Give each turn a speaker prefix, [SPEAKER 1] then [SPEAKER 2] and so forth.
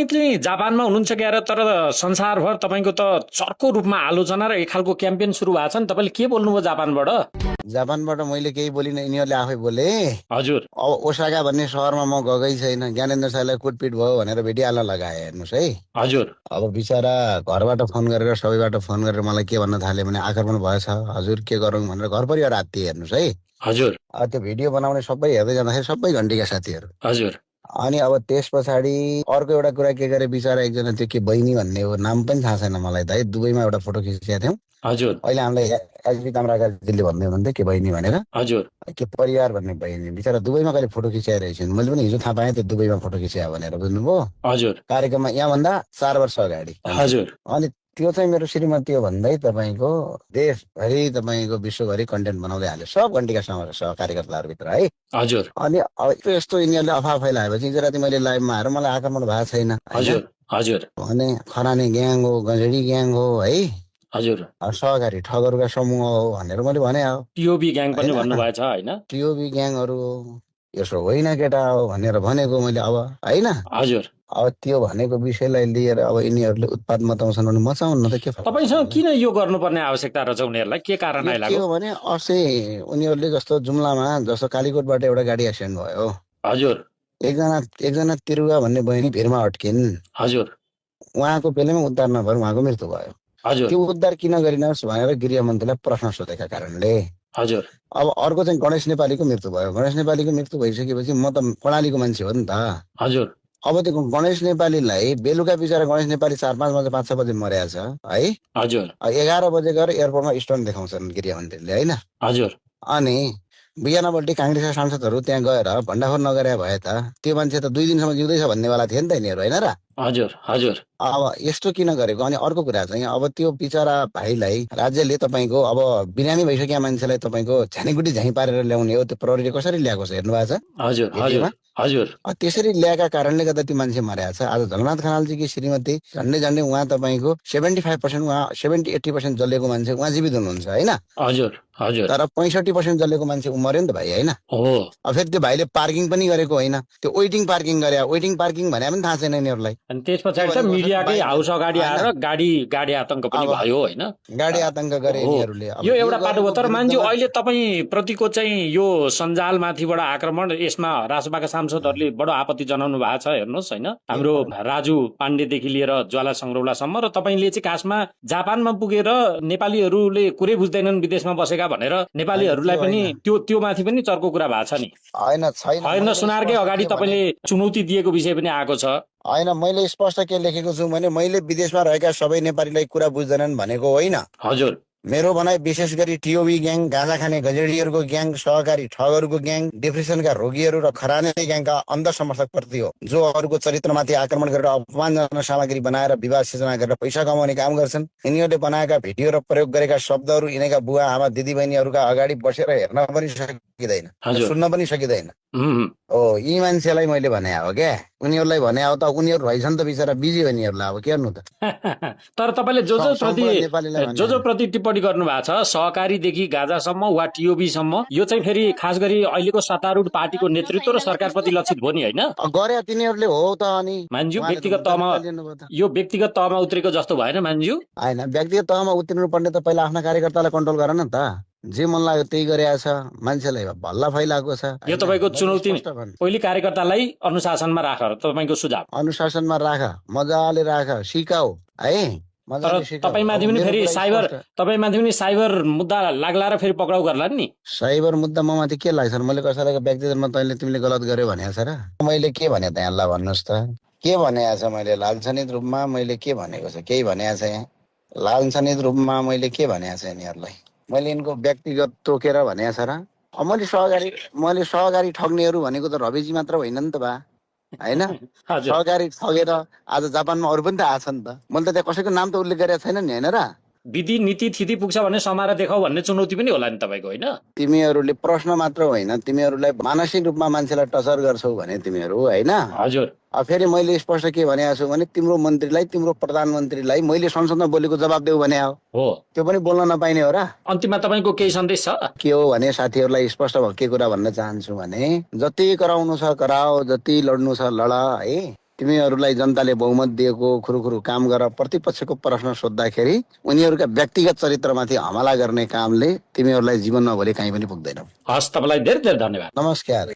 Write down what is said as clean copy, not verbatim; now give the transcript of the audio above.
[SPEAKER 1] तपाईँ चाहिँ जापानमा हुनुहुन्छ क्यारे, तर संसारभर तपाईँको त चर्को रूपमा आलोचना र एक खालको क्याम्पेन सुरु भएको छ नि। तपाईँले के बोल्नुभयो जापानबाट?
[SPEAKER 2] जापानबाट मैले केही बोलिनँ, यिनीहरूले आफै बोले।
[SPEAKER 1] हजुर
[SPEAKER 2] अब ओसाका भन्ने सहरमा म गएकै छैन, ज्ञानेन्द्र साईलाई कुटपिट भयो भनेर भेटिहाल्न लगाए। हेर्नुहोस् है,
[SPEAKER 1] हजुर
[SPEAKER 2] अब बिचरा घरबाट फोन गरेर सबैबाट फोन गरेर मलाई के भन्न थाल्यो भने आक्रमण भएछ हजुर, के गरौँ भनेर घर परिवार आत्तिए। हेर्नुहोस् है,
[SPEAKER 1] हजुर
[SPEAKER 2] अब त्यो भिडियो बनाउने सबै हेर्दै जाँदाखेरि सबै घन्टीका साथीहरू।
[SPEAKER 1] हजुर
[SPEAKER 2] अनि अब त्यस पछाडि अर्को एउटा कुरा के गरे, बिचरा एकजना त्यो के बहिनी भन्ने हो, नाम पनि थाहा छैन मलाई त है, दुबईमा एउटा फोटो खिचेका थियौँ।
[SPEAKER 1] हजुर
[SPEAKER 2] अहिले हामीलाई एचबी ताम्राकारजीले भन्दै हुनुहुन्थ्यो के बहिनी भनेर,
[SPEAKER 1] हजुर
[SPEAKER 2] के परिवार भन्ने बहिनी। बिचरा दुबईमा कहिले फोटो खिचाइरहेको छु, मैले पनि हिजो थाहा पाएँ त्यो दुबईमा फोटो खिचायो भनेर, बुझ्नुभयो।
[SPEAKER 1] हजुर
[SPEAKER 2] कार्यक्रममा यहाँभन्दा 4 वर्ष अगाडि।
[SPEAKER 1] हजुर
[SPEAKER 2] अनि त्यो चाहिँ मेरो श्रीमती हो भन्दै तपाईँको देशभरि तपाईँको विश्वभरि कन्टेन्ट बनाउँदै हाल्यो, सब घन्टीका सहकार्यकर्ताहरूभित्र है।
[SPEAKER 1] हजुर
[SPEAKER 2] अनि अब यस्तो यिनीहरूले अफवाह फैलाएपछि हिजो राति मैले लाइभमा आएर मलाई आक्रमण भएको छैन
[SPEAKER 1] हजुर हजुर
[SPEAKER 2] भने खरानी ग्याङ हो, गजडी ग्याङ हो है,
[SPEAKER 1] हजुर
[SPEAKER 2] सहकारी ठगहरूका समूह हो भनेर मैले भने हो।
[SPEAKER 1] टिओबी ग्याङ पनि भन्नुभएछ होइन?
[SPEAKER 2] टिओबी ग्याङहरू यसो होइन केटा हो भनेर भनेको मैले अब होइन।
[SPEAKER 1] हजुर
[SPEAKER 2] अब त्यो भनेको विषयलाई लिएर अब यिनीहरूले उत्पाद मचाउँछन् भने मचाउन् न त, के फरक
[SPEAKER 1] तपाईँसँग किन यो गर्नुपर्ने आवश्यकता रहेछ उनीहरूलाई? के कारण
[SPEAKER 2] के
[SPEAKER 1] आइलाग्यो?
[SPEAKER 2] हो भने अस्ति उनीहरूले जस्तो जुम्लामा जस्तो कालीकोटबाट एउटा गाडी एक्सिडेन्ट भयो,
[SPEAKER 1] हजुर
[SPEAKER 2] एकजना तिरुवा भन्ने बहिनी भिरमा अड्किन्,
[SPEAKER 1] हजुर
[SPEAKER 2] उहाँको बेलैमा उद्धार नभएर उहाँको मृत्यु भयो।
[SPEAKER 1] हजुर
[SPEAKER 2] त्यो उद्धार किन गरिनुहोस् भनेर गृहमन्त्रीलाई प्रश्न सोधेका कारणले
[SPEAKER 1] हजुर
[SPEAKER 2] अब अर्को चाहिँ गणेश नेपालीको मृत्यु भयो। गणेश नेपालीको मृत्यु भइसकेपछि म त कर्णालीको मान्छे हो नि त।
[SPEAKER 1] हजुर
[SPEAKER 2] अब त्यो गणेश नेपालीलाई बेलुका बिचरा गणेश नेपाली 4-5 बजे 5-6 बजे मरेको छ है।
[SPEAKER 1] हजुर
[SPEAKER 2] 11 बजे गएर एयरपोर्टमा स्टोन देखाउँछन् गृहमन्त्रीले होइन।
[SPEAKER 1] हजुर
[SPEAKER 2] अनि बिहानपट्टि काङ्ग्रेसका सांसदहरू त्यहाँ गएर भण्डाफोर नगरे भए त त्यो मान्छे त 2 दिनसम्म जिउँदैछ भन्नेवाला थिए नि त यिनीहरू, होइन र?
[SPEAKER 1] हजुर हजुर
[SPEAKER 2] अब यस्तो किन गरेको? अनि अर्को कुरा चाहिँ अब त्यो बिचरा भाइलाई राज्यले तपाईँको अब बिरामी भइसकेका मान्छेलाई तपाईँको झ्यानीगुटी झैँ पारेर ल्याउने हो, त्यो प्रहरीले कसरी ल्याएको छ हेर्नु भएको छ
[SPEAKER 1] हजुर
[SPEAKER 2] भिडियोमा?
[SPEAKER 1] हजुर
[SPEAKER 2] त्यसरी ल्याएका कारणले गर्दा त्यो मान्छे मरेको छ। आज झलनाथ खनालजीकी श्रीमती झन्डै झन्डै उहाँ तपाईँको 75% उहाँ 70-80% जलेको मान्छे उहाँ जीवित हुनुहुन्छ होइन,
[SPEAKER 1] हजुर हजुर
[SPEAKER 2] तर 65% जलेको मान्छे मर्यो नि त भाइ होइन।
[SPEAKER 1] हो।
[SPEAKER 2] अब फेरि त्यो भाइले पार्किङ पनि गरेको होइन, त्यो वेटिङ पार्किङ गरे। वेटिङ पार्किङ भने पनि थाहा छैन यिनीहरूलाई।
[SPEAKER 1] अनि त्यस पछाडि त मिडियाकै हाउस अगाडि आएर गाडी आतंक पनि भयो होइन?
[SPEAKER 2] गाडी आतंक गरे यिनीहरूले।
[SPEAKER 1] यो एउटा पाटो हो। तर मान्छे अहिले तपाईँ प्रतिको चाहिँ यो सञ्जालमाथिबाट आक्रमण, यसमा राजसभाका सांसदहरूले बडो आपत्ति जनाउनु भएको छ। हेर्नुहोस् होइन, हाम्रो राजु पाण्डेदेखि लिएर ज्वाला सङ्ग्रौलासम्म, र तपाईँले चाहिँ खासमा जापानमा पुगेर नेपालीहरूले कुरै बुझ्दैनन् विदेशमा बसेका भनेर नेपालीहरूलाई पनि त्यो माथि पनि चर्को कुरा भएको छ नि? होइन, सुनारकै अगाडि तपाईँले चुनौती दिएको विषय पनि आएको छ
[SPEAKER 2] होइन। मैले स्पष्ट के लेखेको छु भने मैले विदेशमा रहेका सबै नेपालीलाई कुरा बुझ्दैनन् भनेको होइन।
[SPEAKER 1] हजुर
[SPEAKER 2] मेरो भनाइ विशेष गरी टिओबी ग्याङ, गाँजा खाने गजेडीहरूको ग्याङ, सहकारी ठगहरूको ग्याङ, डिप्रेसनका रोगीहरू र खराने ग्याङका अन्ध समर्थकप्रति हो, जो अरूको चरित्रमाथि आक्रमण गरेर अपमानजनक सामग्री बनाएर विवाद सिर्जना गरेर पैसा कमाउने काम गर्छन्। यिनीहरूले बनाएका भिडियो र प्रयोग गरेका शब्दहरू यिनीका बुवा आमा दिदीबहिनीहरूका अगाडि बसेर हेर्न पनि सकिँदैन, सुन्न पनि सकिँदैन। हो, यी मान्छेलाई मैले भने हो क्या, उनीहरूलाई भने हो त उनीहरू रहेछन् त बिचरा बिजी हो यिनीहरूलाई, अब के गर्नु त।
[SPEAKER 1] तर तपाईँले जो प्रति टिप्पणी गर्नु भएको छ, सहकारीदेखि गाजासम्म वा टिओबीसम्म, यो चाहिँ फेरि खास गरी अहिलेको सत्तारूढ पार्टीको नेतृत्व र सरकारप्रति लक्षित भयो नि होइन?
[SPEAKER 2] गरे तिनीहरूले हो त। अनि
[SPEAKER 1] मान्ज्यू व्यक्तिगत तहमा यो व्यक्तिगत तहमा उत्रेको जस्तो भएन मान्ज्यू?
[SPEAKER 2] होइन, व्यक्तिगत तहमा उत्रिनु पर्ने त पहिला आफ्ना कार्यकर्तालाई कन्ट्रोल गर न त। जे मन लाग्यो त्यही गरेको छ, मान्छेलाई भल्ला फैलाएको छ।
[SPEAKER 1] यो तपाईँको चुनौती, पहिले कार्यकर्तालाई अनुशासनमा राख, तपाईँको सुझाव
[SPEAKER 2] अनुशासनमा राख, मजाले राख, सिकाऊ है।
[SPEAKER 1] तर तपाईँमाथि पनि फेरि साइबर मुद्दा लाग्ला र फेरि पक्राउ गर्ला नि?
[SPEAKER 2] साइबर मुद्दा म माथि के लाग्छ? मैले कसैलाई व्यक्तिगतमा तैँले तिमीले गलत गर्यो भने छ र? मैले के भने त यहाँलाई भन्नुहोस् त, के भने छ मैले लान्छनित रूपमा मैले के भनेको छ? केही भने छ यहाँ लान्छनित रूपमा मैले के भने छ यिनीहरूलाई? मैले यिनको व्यक्तिगत तोकेर भने छ र? मैले सहकारी ठग्नेहरू भनेको त रविजी मात्र होइन नि त बा, होइन? सहकारी ठगेर आज जापानमा अरू पनि त आछ नि त। मैले त त्यहाँ कसैको नाम त उल्लेख गरेको छैन नि, होइन र?
[SPEAKER 1] विधि नीति थिति पुग्छ भने समाएर देखाऊ भन्ने चुनौती पनि होला नि तपाईँको, होइन?
[SPEAKER 2] तिमीहरूले प्रश्न मात्र होइन, तिमीहरूलाई मानसिक रूपमा मान्छेलाई टचर गर्छौ भने तिमीहरू, होइन?
[SPEAKER 1] हजुर।
[SPEAKER 2] फेरि मैले स्पष्ट के भनेको छु भने तिम्रो मन्त्रीलाई, तिम्रो प्रधानमन्त्रीलाई मैले संसदमा बोलेको जवाब देऊ भने हो, त्यो पनि बोल्न नपाइने हो र?
[SPEAKER 1] अन्तिममा तपाईँको केही सन्देश छ?
[SPEAKER 2] के हो भने साथीहरूलाई स्पष्ट के कुरा भन्न चाहन्छु भने जति कराउनु छ कराओ, जति लड्नु छ लड है। तिमीहरूलाई जनताले बहुमत दिएको खुरुखुरु काम गर प्रतिपक्षको प्रश्न सोद्धाखेरि उनीहरूका व्यक्तिगत चरित्रमाथि हमला गर्ने कामले तिमीहरूलाई जीवनमा भोलि कहीँ पनि पुग्दैनौ।
[SPEAKER 1] हस्, तपाईँलाई धेरै धेरै धन्यवाद।
[SPEAKER 2] नमस्कार।